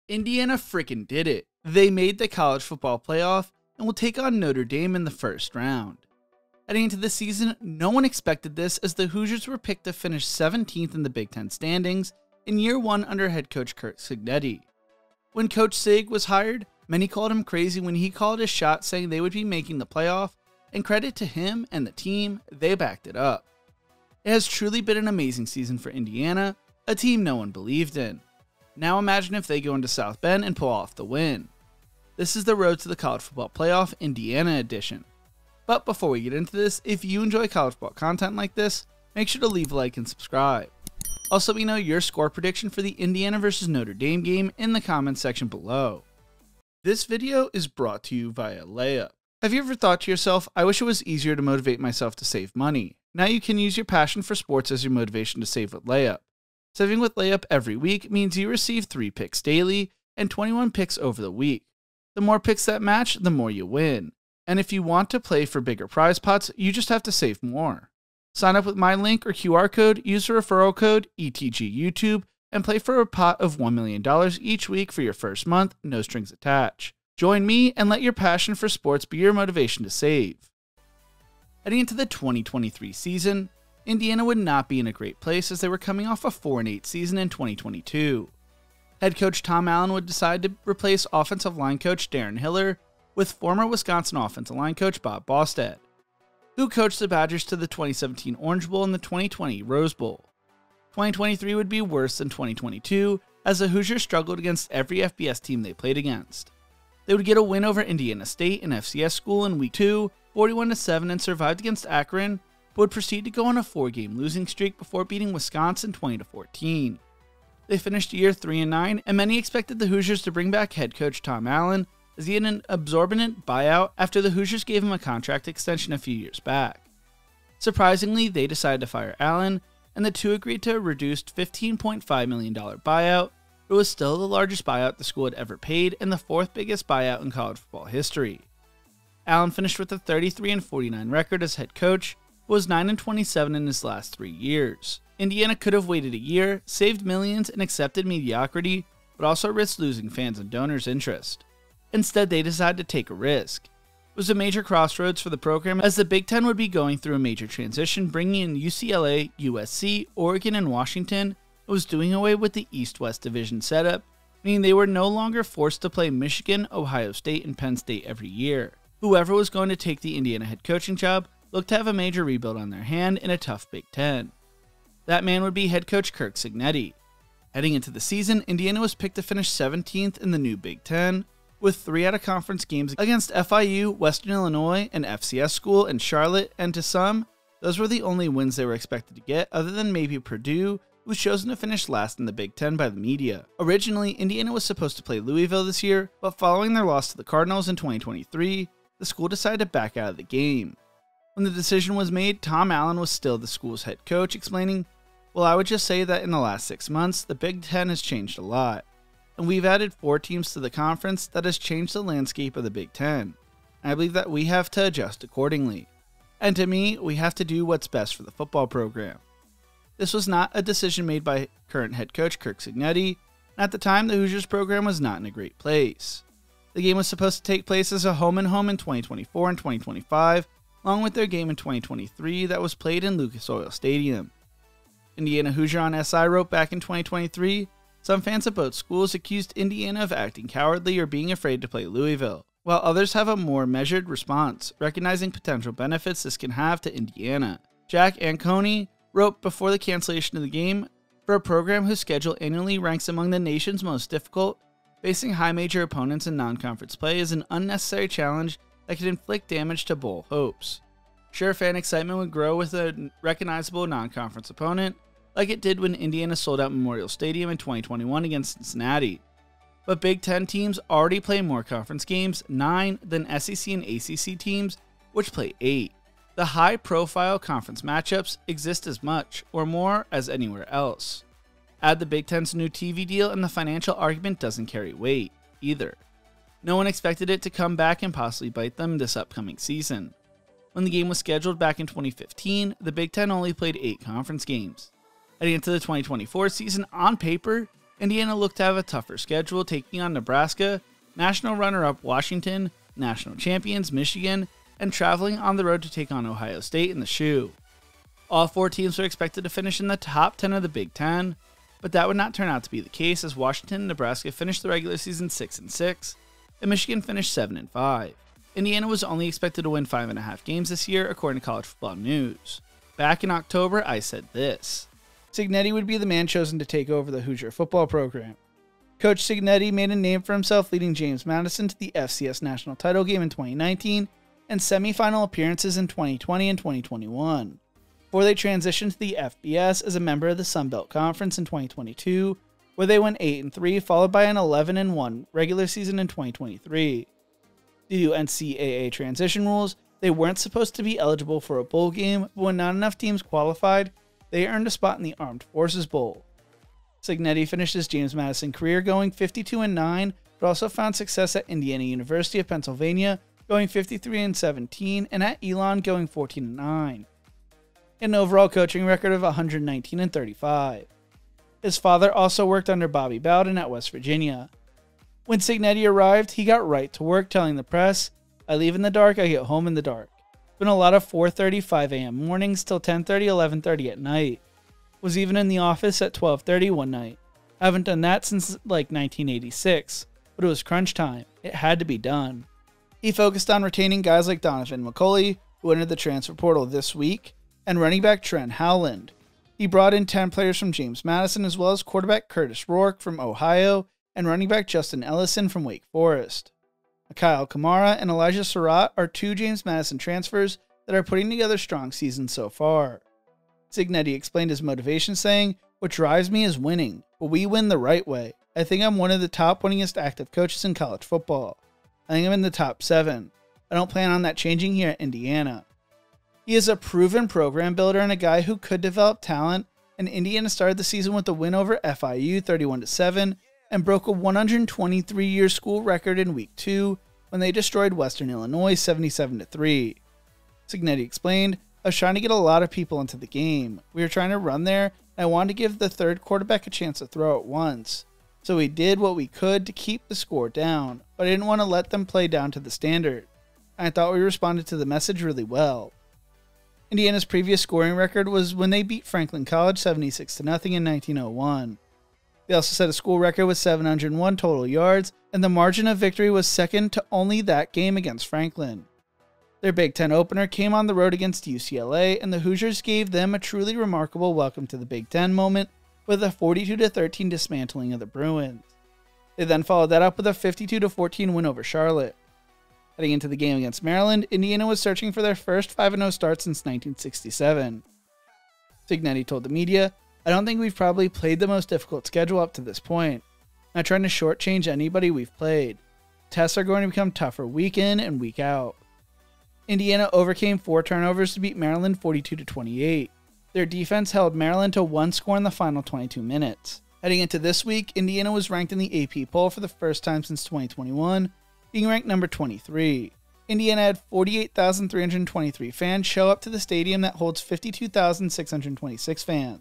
Indiana frickin' did it. They made the college football playoff and will take on Notre Dame in the first round. Heading into the season, no one expected this as the Hoosiers were picked to finish 17th in the Big Ten standings in year one under head coach Curt Cignetti. When Coach Sig was hired, many called him crazy when he called his shot saying they would be making the playoff, and credit to him and the team, they backed it up. It has truly been an amazing season for Indiana, a team no one believed in. Now imagine if they go into South Bend and pull off the win. This is the Road to the College Football Playoff Indiana edition. But before we get into this, if you enjoy college football content like this, make sure to leave a like and subscribe. Also, let me know your score prediction for the Indiana vs Notre Dame game in the comments section below. This video is brought to you via Layup. Have you ever thought to yourself, I wish it was easier to motivate myself to save money? Now you can use your passion for sports as your motivation to save with Layup. Saving with Layup every week means you receive 3 picks daily and 21 picks over the week. The more picks that match, the more you win. And if you want to play for bigger prize pots, you just have to save more. Sign up with my link or QR code, use the referral code ETGYOUTUBE, and play for a pot of $1 million each week for your first month, no strings attached. Join me and let your passion for sports be your motivation to save. Heading into the 2023 season, Indiana would not be in a great place as they were coming off a 4-8 season in 2022. Head coach Tom Allen would decide to replace offensive line coach Darren Hiller with former Wisconsin offensive line coach Bob Bostad, who coached the Badgers to the 2017 Orange Bowl and the 2020 Rose Bowl. 2023 would be worse than 2022 as the Hoosiers struggled against every FBS team they played against. They would get a win over Indiana State, an FCS school, in Week 2, 41-7, and survived against Akron, but would proceed to go on a 4-game losing streak before beating Wisconsin 20-14. They finished year 3-9, and many expected the Hoosiers to bring back head coach Tom Allen, as he had an absorbent buyout after the Hoosiers gave him a contract extension a few years back. Surprisingly, they decided to fire Allen, and the two agreed to a reduced $15.5 million buyout. It was still the largest buyout the school had ever paid and the 4th biggest buyout in college football history. Allen finished with a 33-49 record as head coach, but was 9-27 in his last 3 years. Indiana could have waited a year, saved millions, and accepted mediocrity, but also risked losing fans and donors' interest. Instead, they decided to take a risk. It was a major crossroads for the program as the Big Ten would be going through a major transition, bringing in UCLA, USC, Oregon, and Washington. It was doing away with the East-West division setup, meaning they were no longer forced to play Michigan, Ohio State, and Penn State every year. Whoever was going to take the Indiana head coaching job looked to have a major rebuild on their hand in a tough Big Ten. That man would be head coach Curt Cignetti. Heading into the season, Indiana was picked to finish 17th in the new Big Ten, with 3 out-of-conference games against FIU, Western Illinois, an FCS school, and Charlotte, and to some, those were the only wins they were expected to get other than maybe Purdue, who was chosen to finish last in the Big Ten by the media. Originally, Indiana was supposed to play Louisville this year, but following their loss to the Cardinals in 2023, the school decided to back out of the game. When the decision was made, Tom Allen was still the school's head coach, explaining, "Well, I would just say that in the last 6 months, the Big Ten has changed a lot. And we've added 4 teams to the conference that has changed the landscape of the Big Ten. And I believe that we have to adjust accordingly. And to me, we have to do what's best for the football program." This was not a decision made by current head coach Curt Cignetti, and at the time the Hoosiers program was not in a great place. The game was supposed to take place as a home-and-home in 2024 and 2025, along with their game in 2023 that was played in Lucas Oil Stadium. Indiana Hoosier on SI wrote back in 2023, "Some fans of both schools accused Indiana of acting cowardly or being afraid to play Louisville, while others have a more measured response, recognizing potential benefits this can have to Indiana." Jack Anconi wrote before the cancellation of the game, "For a program whose schedule annually ranks among the nation's most difficult, facing high major opponents in non-conference play is an unnecessary challenge that could inflict damage to bowl hopes. Sure, fan excitement would grow with a recognizable non-conference opponent, like it did when Indiana sold out Memorial Stadium in 2021 against Cincinnati. But Big Ten teams already play more conference games, 9, than SEC and ACC teams, which play 8. The high-profile conference matchups exist as much, or more, as anywhere else. Add the Big Ten's new TV deal and the financial argument doesn't carry weight, either. No one expected it to come back and possibly bite them this upcoming season. When the game was scheduled back in 2015, the Big Ten only played 8 conference games. Heading into the 2024 season, on paper, Indiana looked to have a tougher schedule, taking on Nebraska, national runner-up Washington, national champions Michigan, and traveling on the road to take on Ohio State in the Shoe. All 4 teams were expected to finish in the top 10 of the Big Ten, but that would not turn out to be the case as Washington and Nebraska finished the regular season 6-6, and Michigan finished 7-5. Indiana was only expected to win 5.5 games this year, according to College Football News. Back in October, I said this: Cignetti would be the man chosen to take over the Hoosier football program. Coach Cignetti made a name for himself leading James Madison to the FCS national title game in 2019 and semifinal appearances in 2020 and 2021. Before they transitioned to the FBS as a member of the Sun Belt Conference in 2022, where they went 8-3, followed by an 11-1 regular season in 2023. Due to NCAA transition rules, they weren't supposed to be eligible for a bowl game, but when not enough teams qualified, they earned a spot in the Armed Forces Bowl. Cignetti finished his James Madison career going 52-9, but also found success at Indiana University of Pennsylvania, going 53-17, and at Elon going 14-9. An overall coaching record of 119-35. His father also worked under Bobby Bowden at West Virginia. When Cignetti arrived, he got right to work telling the press, "I leave in the dark, I get home in the dark. Been a lot of 4:30, 5 a.m. mornings till 10:30, 11:30 at night. Was even in the office at 12:30 one night. Haven't done that since like 1986, but it was crunch time. It had to be done." He focused on retaining guys like Donovan McCulley, who entered the transfer portal this week, and running back Trent Howland. He brought in 10 players from James Madison, as well as quarterback Curtis Rourke from Ohio and running back Justin Ellison from Wake Forest. Kyle Kamara and Elijah Surratt are 2 James Madison transfers that are putting together strong seasons so far. Cignetti explained his motivation, saying, "What drives me is winning, but we win the right way. I think I'm one of the top winningest active coaches in college football. I think I'm in the top 7. I don't plan on that changing here at Indiana." He is a proven program builder and a guy who could develop talent, and Indiana started the season with a win over FIU 31-7 and broke a 123-year school record in Week 2 when they destroyed Western Illinois 77-3. Cignetti explained, "I was trying to get a lot of people into the game. We were trying to run there, and I wanted to give the third quarterback a chance to throw at once. So we did what we could to keep the score down, but I didn't want to let them play down to the standard. And I thought we responded to the message really well." Indiana's previous scoring record was when they beat Franklin College 76-0 in 1901. They also set a school record with 701 total yards, and the margin of victory was second to only that game against Franklin. Their Big Ten opener came on the road against UCLA, and the Hoosiers gave them a truly remarkable welcome to the Big Ten moment with a 42-13 dismantling of the Bruins. They then followed that up with a 52-14 win over Charlotte. Heading into the game against Maryland, Indiana was searching for their first 5-0 start since 1967. Cignetti told the media, "I don't think we've probably played the most difficult schedule up to this point. I'm not trying to shortchange anybody we've played. Tests are going to become tougher week in and week out." Indiana overcame 4 turnovers to beat Maryland 42-28. Their defense held Maryland to 1 score in the final 22 minutes. Heading into this week, Indiana was ranked in the AP poll for the first time since 2021, being ranked number 23. Indiana had 48,323 fans show up to the stadium that holds 52,626 fans.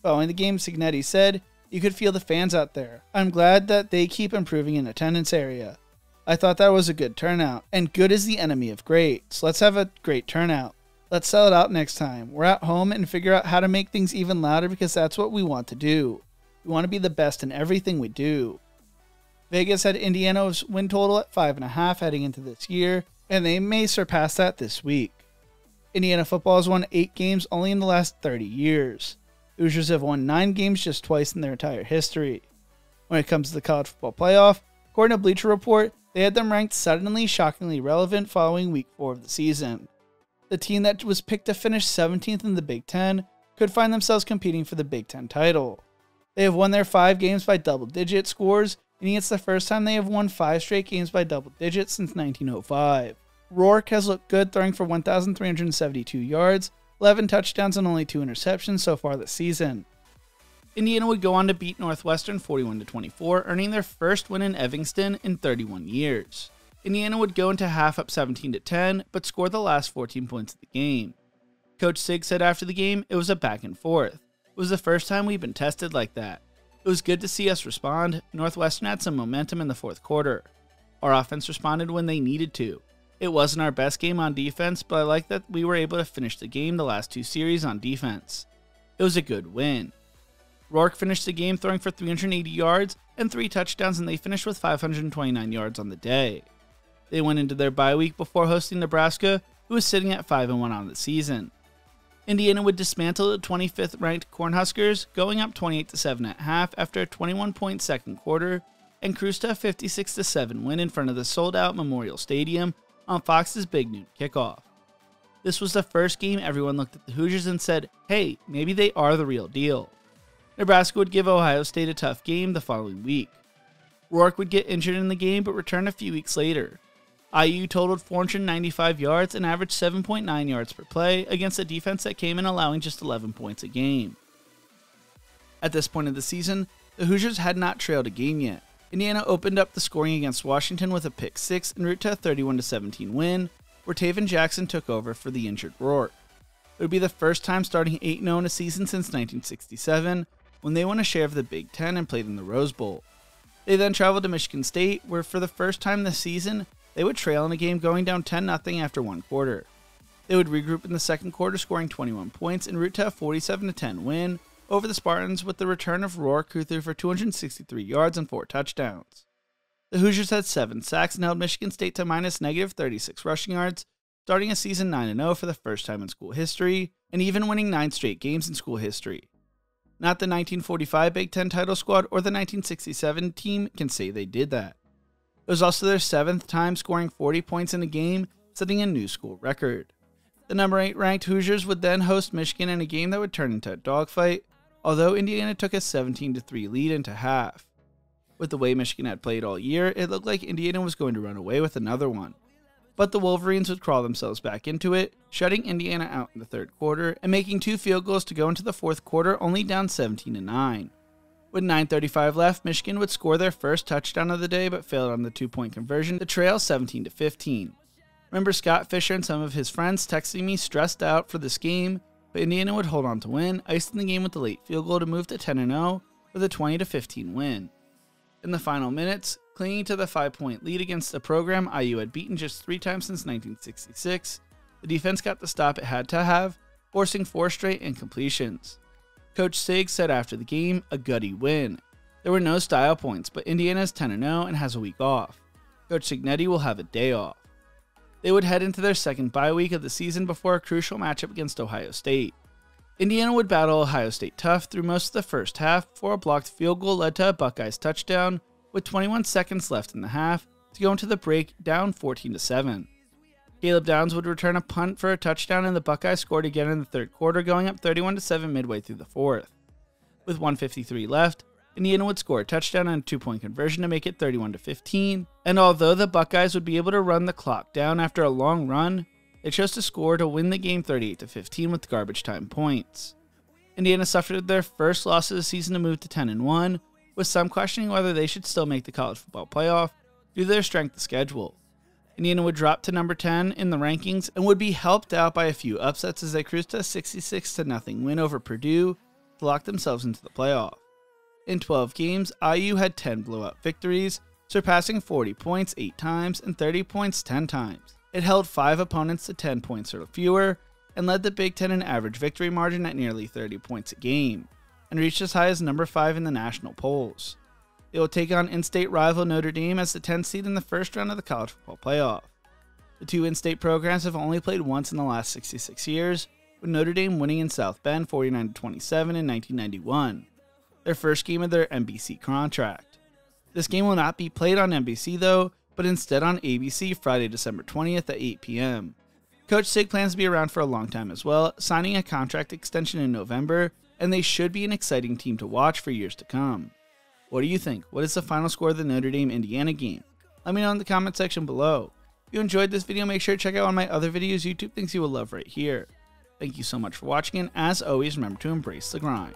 Following the game, Cignetti said, "You could feel the fans out there. I'm glad that they keep improving in attendance area. I thought that was a good turnout, and good is the enemy of great, so let's have a great turnout. Let's sell it out next time. We're at home and figure out how to make things even louder because that's what we want to do. We want to be the best in everything we do." Vegas had Indiana's win total at 5.5 heading into this year, and they may surpass that this week. Indiana football has won 8 games only in the last 30 years. Hoosiers have won 9 games just twice in their entire history. When it comes to the college football playoff, according to Bleacher Report, they had them ranked suddenly shockingly relevant following Week 4 of the season. The team that was picked to finish 17th in the Big Ten could find themselves competing for the Big Ten title. They have won their 5 games by double-digit scores, meaning it's the first time they have won 5 straight games by double digits since 1905. Rourke has looked good, throwing for 1,372 yards, 11 touchdowns, and only 2 interceptions so far this season. Indiana would go on to beat Northwestern 41-24, earning their first win in Evanston in 31 years. Indiana would go into half up 17-10, but score the last 14 points of the game. Coach Sig said after the game, "It was a back and forth. It was the first time we've been tested like that. It was good to see us respond. Northwestern had some momentum in the fourth quarter. Our offense responded when they needed to. It wasn't our best game on defense, but I like that we were able to finish the game the last two series on defense. It was a good win. Rourke finished the game throwing for 380 yards and 3 touchdowns, and they finished with 529 yards on the day. They went into their bye week before hosting Nebraska, who was sitting at 5-1 on the season. Indiana would dismantle the 25th ranked Cornhuskers, going up 28-7 at half after a 21-point second quarter, and cruised to a 56-7 win in front of the sold-out Memorial Stadium on Fox's big noon kickoff. This was the first game everyone looked at the Hoosiers and said, hey, maybe they are the real deal. Nebraska would give Ohio State a tough game the following week. Rourke would get injured in the game but return a few weeks later. IU totaled 495 yards and averaged 7.9 yards per play against a defense that came in allowing just 11 points a game. At this point of the season, the Hoosiers had not trailed a game yet. Indiana opened up the scoring against Washington with a pick six en route to a 31-17 win, where Taven Jackson took over for the injured Rourke. It would be the first time starting 8-0 in a season since 1967, when they won a share of the Big Ten and played in the Rose Bowl. They then traveled to Michigan State, where for the first time this season, they would trail in a game going down 10-0 after one quarter. They would regroup in the second quarter, scoring 21 points en route to a 47-10 win over the Spartans with the return of Rourke, who threw for 263 yards and 4 touchdowns. The Hoosiers had 7 sacks and held Michigan State to -36 rushing yards, starting a season 9-0 for the first time in school history, and even winning 9 straight games in school history. Not the 1945 Big Ten title squad or the 1967 team can say they did that. It was also their 7th time scoring 40 points in a game, setting a new school record. The number 8 ranked Hoosiers would then host Michigan in a game that would turn into a dogfight, although Indiana took a 17-3 lead into half. With the way Michigan had played all year, it looked like Indiana was going to run away with another one. But the Wolverines would crawl themselves back into it, shutting Indiana out in the third quarter and making 2 field goals to go into the fourth quarter, only down 17-9. With 9:35 left, Michigan would score their first touchdown of the day but failed on the 2-point conversion to trail 17-15. Remember Scott Fisher and some of his friends texting me stressed out for this game, but Indiana would hold on to win, icing the game with the late field goal to move to 10-0 with a 20-15 win. In the final minutes, clinging to the 5-point lead against a program IU had beaten just 3 times since 1966, the defense got the stop it had to have, forcing 4 straight incompletions. Coach Sig said after the game, a gutty win. There were no style points, but Indiana's 10-0 and has a week off. Coach Cignetti will have a day off. They would head into their second bye week of the season before a crucial matchup against Ohio State. Indiana would battle Ohio State tough through most of the first half before a blocked field goal led to a Buckeyes touchdown with 21 seconds left in the half to go into the break down 14-7. Caleb Downs would return a punt for a touchdown and the Buckeyes scored again in the third quarter, going up 31-7 midway through the fourth. With 1:53 left, Indiana would score a touchdown and a 2-point conversion to make it 31-15, and although the Buckeyes would be able to run the clock down after a long run, they chose to score to win the game 38-15 with garbage time points. Indiana suffered their first loss of the season to move to 10-1, with some questioning whether they should still make the college football playoff due to their strength of schedule. Indiana would drop to number 10 in the rankings and would be helped out by a few upsets as they cruised to a 66-0 win over Purdue to lock themselves into the playoff. In 12 games, IU had 10 blowout victories, surpassing 40 points 8 times and 30 points 10 times. It held 5 opponents to 10 points or fewer, and led the Big Ten in average victory margin at nearly 30 points a game, and reached as high as number 5 in the national polls. They will take on in-state rival Notre Dame as the 10th seed in the first round of the college football playoff. The 2 in-state programs have only played once in the last 66 years, with Notre Dame winning in South Bend 49-27 in 1991, their first game of their NBC contract. This game will not be played on NBC though, but instead on ABC Friday, December 20th at 8 p.m. Coach Sig plans to be around for a long time as well, signing a contract extension in November, and they should be an exciting team to watch for years to come. What do you think? What is the final score of the Notre Dame-Indiana game? Let me know in the comment section below. If you enjoyed this video, make sure to check out one of my other videos, YouTube Things You Will Love right here. Thank you so much for watching, and as always, remember to embrace the grind.